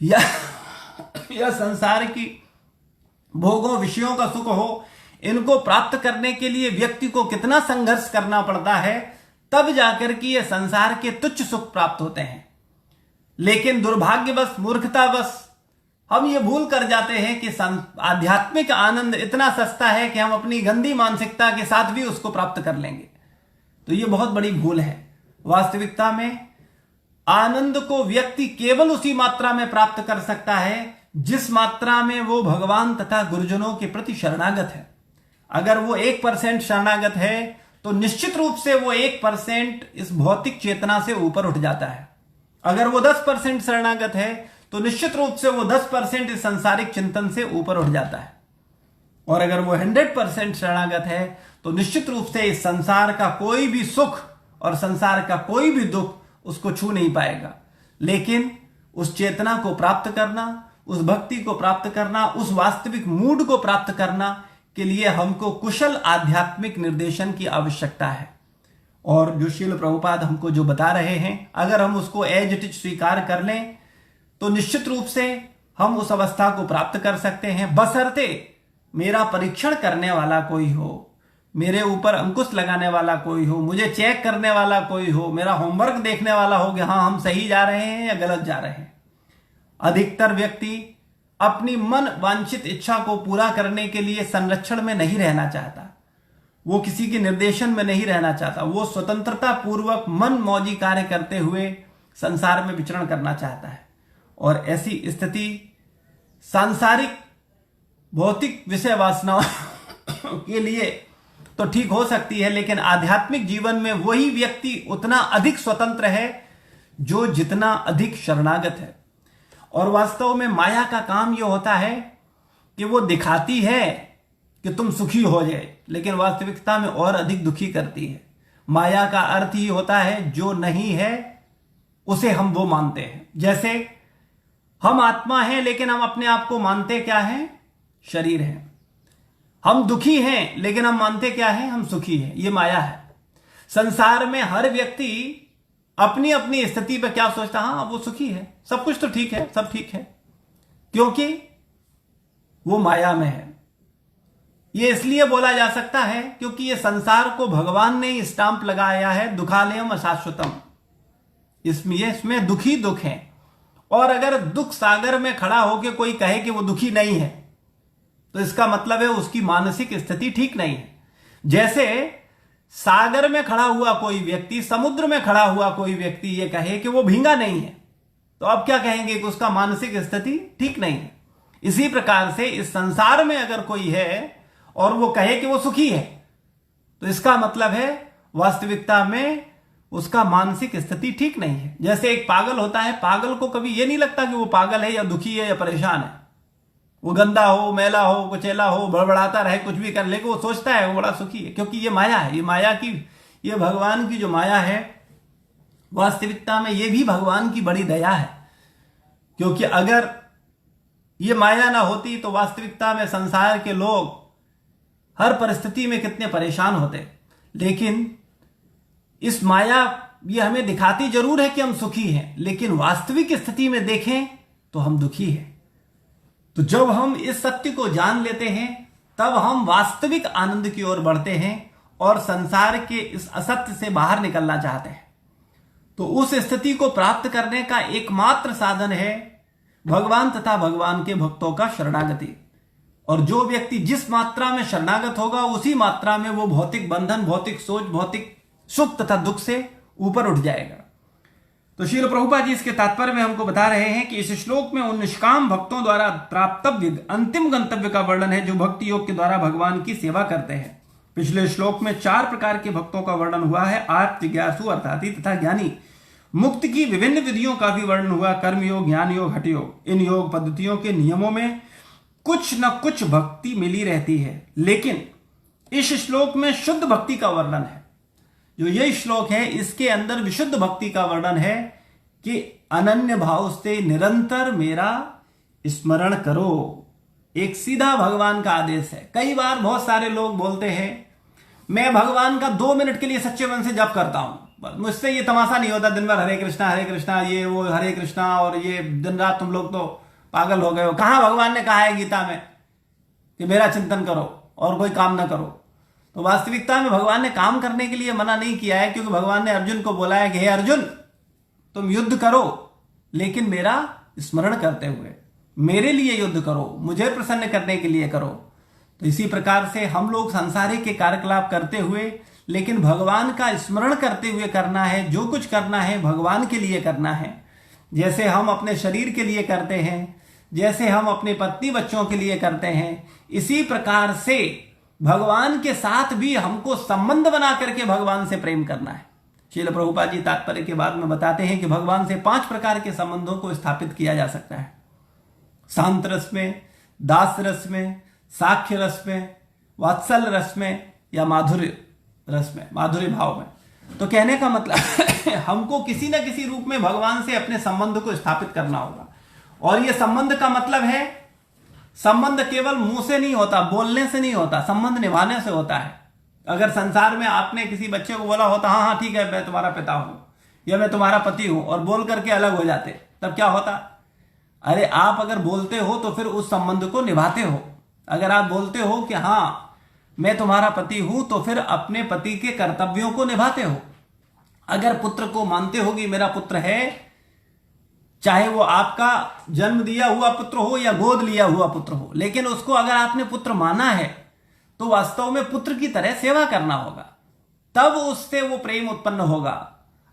या संसार की भोगों विषयों का सुख हो, इनको प्राप्त करने के लिए व्यक्ति को कितना संघर्ष करना पड़ता है, तब जाकर कि ये संसार के तुच्छ सुख प्राप्त होते हैं। लेकिन दुर्भाग्यवश, मूर्खतावश हम ये भूल कर जाते हैं कि आध्यात्मिक आनंद इतना सस्ता है कि हम अपनी गंदी मानसिकता के साथ भी उसको प्राप्त कर लेंगे। तो ये बहुत बड़ी भूल है। वास्तविकता में आनंद को व्यक्ति केवल उसी मात्रा में प्राप्त कर सकता है जिस मात्रा में वो भगवान तथा गुरुजनों के प्रति शरणागत है। अगर वो 1% शरणागत है तो निश्चित रूप से वो 1% इस भौतिक चेतना से ऊपर उठ जाता है। अगर वो 10% शरणागत है तो निश्चित रूप से वो 10% इस सांसारिक चिंतन से ऊपर उठ जाता है। और अगर वो 100% शरणागत है तो निश्चित रूप से इस संसार का कोई भी सुख और संसार का कोई भी दुख उसको छू नहीं पाएगा। लेकिन उस चेतना को प्राप्त करना, उस भक्ति को प्राप्त करना, उस वास्तविक मूड को प्राप्त करना के लिए हमको कुशल आध्यात्मिक निर्देशन की आवश्यकता है। और जो श्रील प्रभुपाद हमको जो बता रहे हैं, अगर हम उसको एज इट इज स्वीकार कर लें तो निश्चित रूप से हम उस अवस्था को प्राप्त कर सकते हैं, बशर्ते मेरा परीक्षण करने वाला कोई हो, मेरे ऊपर अंकुश लगाने वाला कोई हो, मुझे चेक करने वाला कोई हो, मेरा होमवर्क देखने वाला हो कि हाँ हम सही जा रहे हैं या गलत जा रहे हैं। अधिकतर व्यक्ति अपनी मन वांछित इच्छा को पूरा करने के लिए संरक्षण में नहीं रहना चाहता, वो किसी के निर्देशन में नहीं रहना चाहता, वो स्वतंत्रता पूर्वक मन मौजी कार्य करते हुए संसार में विचरण करना चाहता है। और ऐसी स्थिति सांसारिक भौतिक विषय वासनाओं के लिए तो ठीक हो सकती है, लेकिन आध्यात्मिक जीवन में वही व्यक्ति उतना अधिक स्वतंत्र है जो जितना अधिक शरणागत है। और वास्तव में माया का काम यह होता है कि वो दिखाती है कि तुम सुखी हो जाए, लेकिन वास्तविकता में और अधिक दुखी करती है। माया का अर्थ ही होता है जो नहीं है उसे हम वो मानते हैं। जैसे हम आत्मा हैं लेकिन हम अपने आप को मानते क्या हैं? शरीर है। हम दुखी हैं लेकिन हम मानते क्या हैं? हम सुखी हैं। ये माया है। संसार में हर व्यक्ति अपनी अपनी स्थिति पर क्या सोचता, हाँ वो सुखी है, सब कुछ तो ठीक है, सब ठीक है, क्योंकि वो माया में है। ये इसलिए बोला जा सकता है क्योंकि ये संसार को भगवान ने स्टाम्प लगाया है दुखालयम अशाश्वतम, इसमें दुखी दुख है। और अगर दुख सागर में खड़ा होकर कोई कहे कि वो दुखी नहीं है तो इसका मतलब है उसकी मानसिक स्थिति ठीक नहीं है। जैसे सागर में खड़ा हुआ कोई व्यक्ति, समुद्र में खड़ा हुआ कोई व्यक्ति ये कहे कि वो भींगा नहीं है, तो अब क्या कहेंगे कि उसका मानसिक स्थिति ठीक नहीं है। इसी प्रकार से इस संसार में अगर कोई है और वो कहे कि वो सुखी है तो इसका मतलब है वास्तविकता में उसका मानसिक स्थिति ठीक नहीं है। जैसे एक पागल होता है, पागल को कभी ये नहीं लगता कि वो पागल है या दुखी है या परेशान है। वो गंदा हो, मैला हो, कुचेला हो, बड़बड़ाता रहे, कुछ भी कर ले, वो सोचता है वो बड़ा सुखी है, क्योंकि ये माया है। ये माया की, ये भगवान की जो माया है, वास्तविकता में ये भी भगवान की बड़ी दया है। क्योंकि अगर ये माया ना होती तो वास्तविकता में संसार के लोग हर परिस्थिति में कितने परेशान होते। लेकिन इस माया ये हमें दिखाती जरूर है कि हम सुखी हैं, लेकिन वास्तविक स्थिति में देखें तो हम दुखी हैं। तो जब हम इस सत्य को जान लेते हैं तब हम वास्तविक आनंद की ओर बढ़ते हैं और संसार के इस असत्य से बाहर निकलना चाहते हैं। तो उस स्थिति को प्राप्त करने का एकमात्र साधन है भगवान तथा भगवान के भक्तों का शरणागति। और जो व्यक्ति जिस मात्रा में शरणागत होगा उसी मात्रा में वो भौतिक बंधन, भौतिक सोच, भौतिक सुख तथा दुख से ऊपर उठ जाएगा। तो श्रील प्रभुपाद जी इसके तात्पर्य में हमको बता रहे हैं कि इस श्लोक में उन निष्काम भक्तों द्वारा प्राप्तव्य अंतिम गंतव्य का वर्णन है जो भक्ति योग के द्वारा भगवान की सेवा करते हैं। पिछले श्लोक में 4 प्रकार के भक्तों का वर्णन हुआ है, आर्त, जिज्ञासु, अर्थाती तथा ज्ञानी। मुक्त की विभिन्न विधियों का भी वर्णन हुआ, कर्म योग, ज्ञान योग, हठ योग। इन योग पद्धतियों के नियमों में कुछ न कुछ भक्ति मिली रहती है, लेकिन इस श्लोक में शुद्ध भक्ति का वर्णन है। जो यह श्लोक है इसके अंदर विशुद्ध भक्ति का वर्णन है कि अनन्य भाव से निरंतर मेरा स्मरण करो। एक सीधा भगवान का आदेश है। कई बार बहुत सारे लोग बोलते हैं मैं भगवान का 2 मिनट के लिए सच्चे मन से जप करता हूं, मुझसे ये तमाशा नहीं होता, दिन भर हरे कृष्णा ये वो हरे कृष्णा और ये दिन रात तुम लोग तो पागल हो गए हो। कहां भगवान ने कहा है गीता में कि मेरा चिंतन करो और कोई काम ना करो? तो वास्तविकता में भगवान ने काम करने के लिए मना नहीं किया है, क्योंकि भगवान ने अर्जुन को बोला है कि हे अर्जुन तुम युद्ध करो लेकिन मेरा स्मरण करते हुए, मेरे लिए युद्ध करो, मुझे प्रसन्न करने के लिए करो। तो इसी प्रकार से हम लोग सांसारिक के कार्यकलाप करते हुए लेकिन भगवान का स्मरण करते हुए करना है। जो कुछ करना है भगवान के लिए करना है। जैसे हम अपने शरीर के लिए करते हैं, जैसे हम अपने पत्नी बच्चों के लिए करते हैं, इसी प्रकार से भगवान के साथ भी हमको संबंध बना करके भगवान से प्रेम करना है। श्रील प्रभुपाद जी तात्पर्य के बाद में बताते हैं कि भगवान से 5 प्रकार के संबंधों को स्थापित किया जा सकता है। शांत रस में, दास रस में, साक्ष्य रस में, वात्सल रस में या माधुर्य रस में, माधुर्य भाव में। तो कहने का मतलब हमको किसी न किसी रूप में भगवान से अपने संबंध को स्थापित करना होगा। और यह संबंध का मतलब है, संबंध केवल मुंह से नहीं होता, बोलने से नहीं होता, संबंध निभाने से होता है। अगर संसार में आपने किसी बच्चे को बोला होता हाँ हाँ ठीक है मैं तुम्हारा पिता हूं या मैं तुम्हारा पति हूं, और बोल करके अलग हो जाते, तब क्या होता? अरे आप अगर बोलते हो तो फिर उस संबंध को निभाते हो। अगर आप बोलते हो कि हाँ मैं तुम्हारा पति हूं तो फिर अपने पति के कर्तव्यों को निभाते हो। अगर पुत्र को मानते हो कि मेरा पुत्र है, चाहे वो आपका जन्म दिया हुआ पुत्र हो या गोद लिया हुआ पुत्र हो, लेकिन उसको अगर आपने पुत्र माना है तो वास्तव में पुत्र की तरह सेवा करना होगा, तब उससे वो प्रेम उत्पन्न होगा।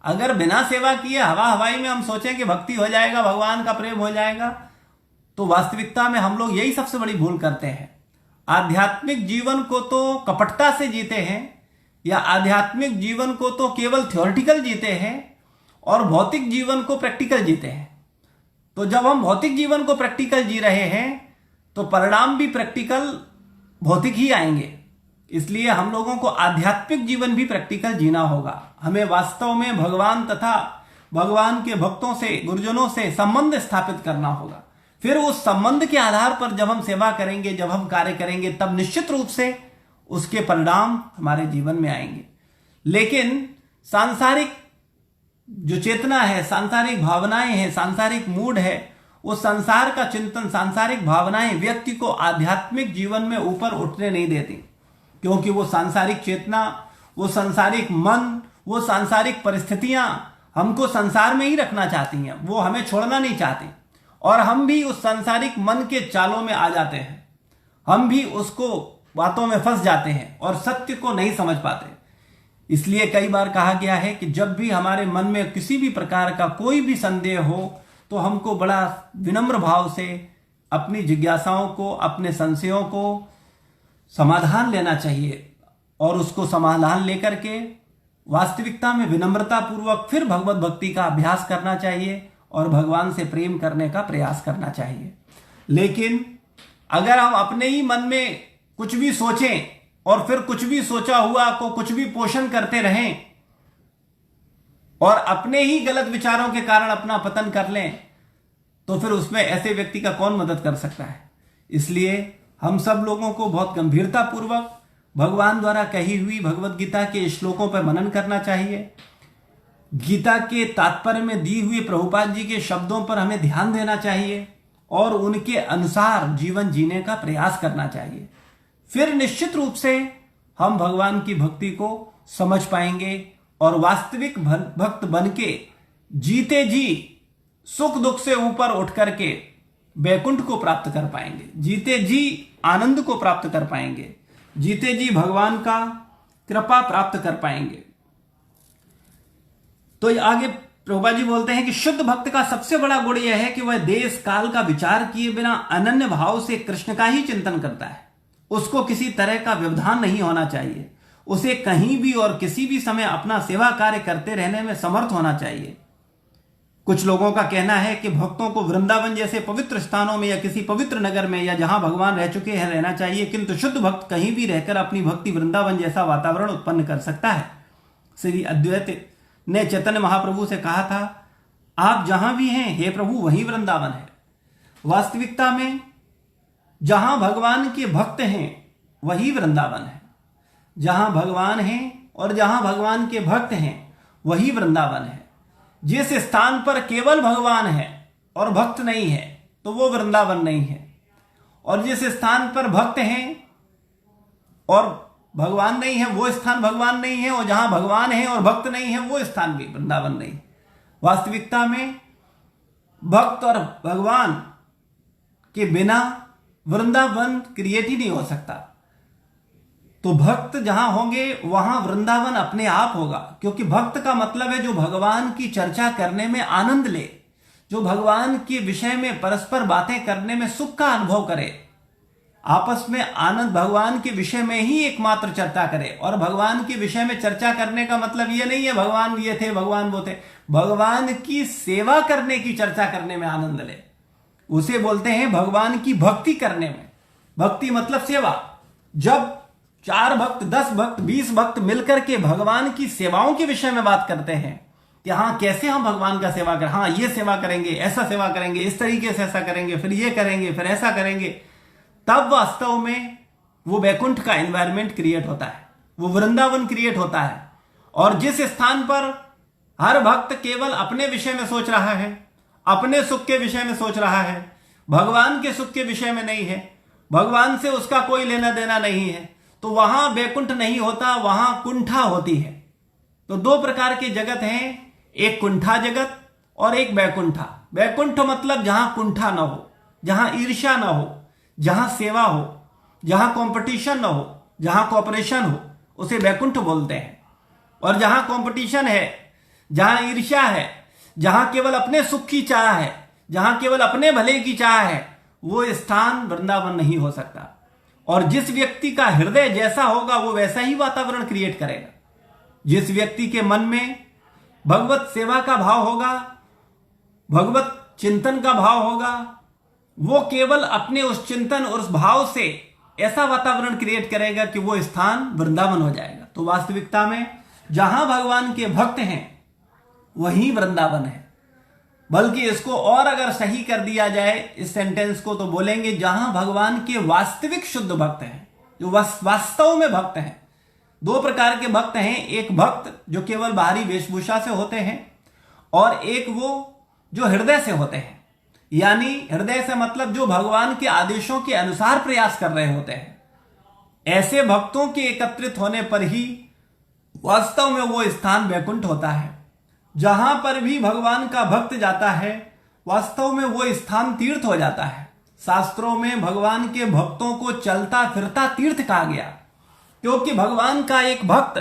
अगर बिना सेवा किए हवा हवाई में हम सोचें कि भक्ति हो जाएगा, भगवान का प्रेम हो जाएगा, तो वास्तविकता में हम लोग यही सबसे बड़ी भूल करते हैं। आध्यात्मिक जीवन को तो कपटता से जीते हैं, या आध्यात्मिक जीवन को तो केवल थ्योरेटिकल जीते हैं और भौतिक जीवन को प्रैक्टिकल जीते हैं। तो जब हम भौतिक जीवन को प्रैक्टिकल जी रहे हैं तो परिणाम भी प्रैक्टिकल भौतिक ही आएंगे। इसलिए हम लोगों को आध्यात्मिक जीवन भी प्रैक्टिकल जीना होगा। हमें वास्तव में भगवान तथा भगवान के भक्तों से, गुरुजनों से संबंध स्थापित करना होगा। फिर उस संबंध के आधार पर जब हम सेवा करेंगे, जब हम कार्य करेंगे, तब निश्चित रूप से उसके परिणाम हमारे जीवन में आएंगे। लेकिन सांसारिक जो चेतना है, सांसारिक भावनाएं हैं, सांसारिक मूड है, उस संसार का चिंतन, सांसारिक भावनाएं व्यक्ति को आध्यात्मिक जीवन में ऊपर उठने नहीं देती, क्योंकि वो सांसारिक चेतना, वो सांसारिक मन, वो सांसारिक परिस्थितियां हमको संसार में ही रखना चाहती हैं, वो हमें छोड़ना नहीं चाहती। और हम भी उस सांसारिक मन के चालों में आ जाते हैं, हम भी उसको बातों में फंस जाते हैं और सत्य को नहीं समझ पाते। इसलिए कई बार कहा गया है कि जब भी हमारे मन में किसी भी प्रकार का कोई भी संदेह हो तो हमको बड़ा विनम्र भाव से अपनी जिज्ञासाओं को, अपने संशयों को समाधान लेना चाहिए, और उसको समाधान लेकर के वास्तविकता में विनम्रता पूर्वक फिर भगवत भक्ति का अभ्यास करना चाहिए और भगवान से प्रेम करने का प्रयास करना चाहिए। लेकिन अगर हम अपने ही मन में कुछ भी सोचें और फिर कुछ भी सोचा हुआ को कुछ भी पोषण करते रहें और अपने ही गलत विचारों के कारण अपना पतन कर लें, तो फिर उसमें ऐसे व्यक्ति का कौन मदद कर सकता है। इसलिए हम सब लोगों को बहुत गंभीरता पूर्वक भगवान द्वारा कही हुई भगवत गीता के श्लोकों पर मनन करना चाहिए। गीता के तात्पर्य में दी हुई प्रभुपाद जी के शब्दों पर हमें ध्यान देना चाहिए और उनके अनुसार जीवन जीने का प्रयास करना चाहिए। फिर निश्चित रूप से हम भगवान की भक्ति को समझ पाएंगे और वास्तविक भक्त बनके जीते जी सुख दुख से ऊपर उठ करके वैकुंठ को प्राप्त कर पाएंगे, जीते जी आनंद को प्राप्त कर पाएंगे, जीते जी भगवान का कृपा प्राप्त कर पाएंगे। तो आगे प्रभुपाद जी बोलते हैं कि शुद्ध भक्त का सबसे बड़ा गुण यह है कि वह देश काल का विचार किए बिना अनन्य भाव से कृष्ण का ही चिंतन करता है। उसको किसी तरह का व्यवधान नहीं होना चाहिए, उसे कहीं भी और किसी भी समय अपना सेवा कार्य करते रहने में समर्थ होना चाहिए। कुछ लोगों का कहना है कि भक्तों को वृंदावन जैसे पवित्र स्थानों में या किसी पवित्र नगर में या जहां भगवान रह चुके हैं रहना चाहिए, किंतु शुद्ध भक्त कहीं भी रहकर अपनी भक्ति वृंदावन जैसा वातावरण उत्पन्न कर सकता है। श्री अद्वैत ने चैतन्य महाप्रभु से कहा था, आप जहां भी हैं हे प्रभु वहीं वृंदावन है। वास्तविकता में जहां भगवान के भक्त हैं वही वृंदावन है। जहां भगवान हैं और जहां भगवान के भक्त हैं वही वृंदावन है। जिस स्थान पर केवल भगवान है और भक्त नहीं है तो वो वृंदावन नहीं है, और जिस स्थान पर भक्त हैं और भगवान नहीं है वो स्थान भगवान नहीं है, और जहां भगवान है और भक्त नहीं है वो स्थान भी वृंदावन नहीं। वास्तविकता में भक्त और भगवान के बिना वृंदावन क्रिएट ही नहीं हो सकता। तो भक्त जहां होंगे वहां वृंदावन अपने आप होगा, क्योंकि भक्त का मतलब है जो भगवान की चर्चा करने में आनंद ले, जो भगवान के विषय में परस्पर बातें करने में सुख का अनुभव करे, आपस में आनंद, भगवान के विषय में ही एकमात्र चर्चा करे। और भगवान के विषय में चर्चा करने का मतलब यह नहीं है भगवान ये थे, भगवान वो थे, भगवान की सेवा करने की चर्चा करने में आनंद ले, उसे बोलते हैं भगवान की भक्ति करने में। भक्ति मतलब सेवा। जब 4 भक्त, 10 भक्त, 20 भक्त मिलकर के भगवान की सेवाओं के विषय में बात करते हैं कि हाँ कैसे हम भगवान का सेवा करें, हाँ ये सेवा करेंगे, ऐसा सेवा करेंगे, इस तरीके से ऐसा करेंगे, फिर ये करेंगे, फिर ऐसा करेंगे, तब वास्तव में वो वैकुंठ का एनवायरमेंट क्रिएट होता है, वो वृंदावन क्रिएट होता है। और जिस स्थान पर हर भक्त केवल अपने विषय में सोच रहा है, अपने सुख के विषय में सोच रहा है, भगवान के सुख के विषय में नहीं है, भगवान से उसका कोई लेना देना नहीं है, तो वहां वैकुंठ नहीं होता, वहां कुंठा होती है। तो 2 प्रकार के जगत हैं, एक कुंठा जगत और एक वैकुंठा। वैकुंठ मतलब जहां कुंठा ना हो, जहां ईर्ष्या ना हो, जहां सेवा हो, जहां कंपटीशन ना हो, जहां कॉपरेशन हो, उसे वैकुंठ बोलते हैं। और जहां कंपटीशन है, जहां ईर्ष्या है, जहां केवल अपने सुख की चाह है, जहां केवल अपने भले की चाह है, वो स्थान वृंदावन नहीं हो सकता। और जिस व्यक्ति का हृदय जैसा होगा वो वैसा ही वातावरण क्रिएट करेगा। जिस व्यक्ति के मन में भगवत सेवा का भाव होगा, भगवत चिंतन का भाव होगा, वो केवल अपने उस चिंतन और उस भाव से ऐसा वातावरण क्रिएट करेगा कि वो स्थान वृंदावन हो जाएगा। तो वास्तविकता में जहां भगवान के भक्त हैं वहीं वृंदावन है। बल्कि इसको और अगर सही कर दिया जाए इस सेंटेंस को, तो बोलेंगे जहां भगवान के वास्तविक शुद्ध भक्त हैं, जो वास्तव में भक्त हैं। 2 प्रकार के भक्त हैं, एक भक्त जो केवल बाहरी वेशभूषा से होते हैं और एक वो जो हृदय से होते हैं। यानी हृदय से मतलब जो भगवान के आदेशों के अनुसार प्रयास कर रहे होते हैं। ऐसे भक्तों के एकत्रित होने पर ही वास्तव में वो स्थान वैकुंठ होता है। जहां पर भी भगवान का भक्त जाता है वास्तव में वो स्थान तीर्थ हो जाता है। शास्त्रों में भगवान के भक्तों को चलता फिरता तीर्थ कहा गया, क्योंकि भगवान का एक भक्त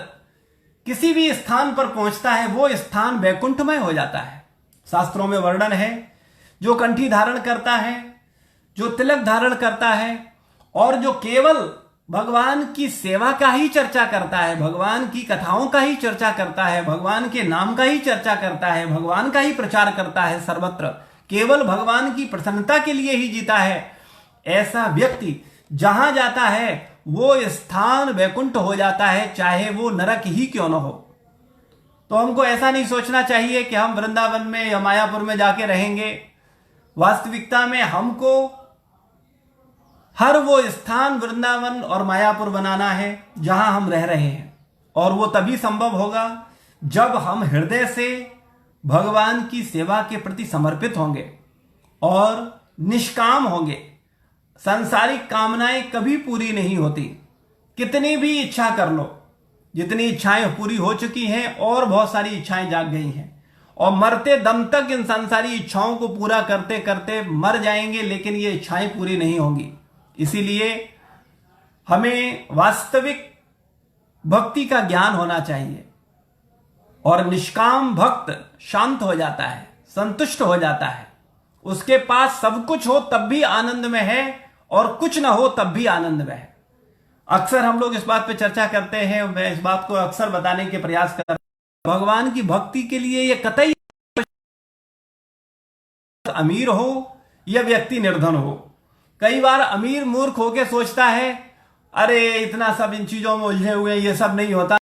किसी भी स्थान पर पहुंचता है वो स्थान वैकुंठमय हो जाता है। शास्त्रों में वर्णन है, जो कंठी धारण करता है, जो तिलक धारण करता है और जो केवल भगवान की सेवा का ही चर्चा करता है, भगवान की कथाओं का ही चर्चा करता है, भगवान के नाम का ही चर्चा करता है, भगवान का ही प्रचार करता है सर्वत्र, केवल भगवान की प्रसन्नता के लिए ही जीता है, ऐसा व्यक्ति जहां जाता है वो स्थान वैकुंठ हो जाता है, चाहे वो नरक ही क्यों न हो। तो हमको ऐसा नहीं सोचना चाहिए कि हम वृंदावन में या मायापुर में जाके रहेंगे। वास्तविकता में हमको हर वो स्थान वृंदावन और मायापुर बनाना है जहां हम रह रहे हैं। और वो तभी संभव होगा जब हम हृदय से भगवान की सेवा के प्रति समर्पित होंगे और निष्काम होंगे। सांसारिक कामनाएं कभी पूरी नहीं होती, कितनी भी इच्छा कर लो, जितनी इच्छाएं पूरी हो चुकी हैं और बहुत सारी इच्छाएं जाग गई हैं, और मरते दम तक इन सांसारिक इच्छाओं को पूरा करते करते मर जाएंगे, लेकिन ये इच्छाएं पूरी नहीं होंगी। इसीलिए हमें वास्तविक भक्ति का ज्ञान होना चाहिए। और निष्काम भक्त शांत हो जाता है, संतुष्ट हो जाता है। उसके पास सब कुछ हो तब भी आनंद में है और कुछ ना हो तब भी आनंद में है। अक्सर हम लोग इस बात पे चर्चा करते हैं, मैं इस बात को अक्सर बताने के प्रयास कर, भगवान की भक्ति के लिए ये कतई अमीर हो या व्यक्ति निर्धन हो। कई बार अमीर मूर्ख होके सोचता है अरे इतना सब इन चीजों में उलझे हुए, ये सब नहीं होता।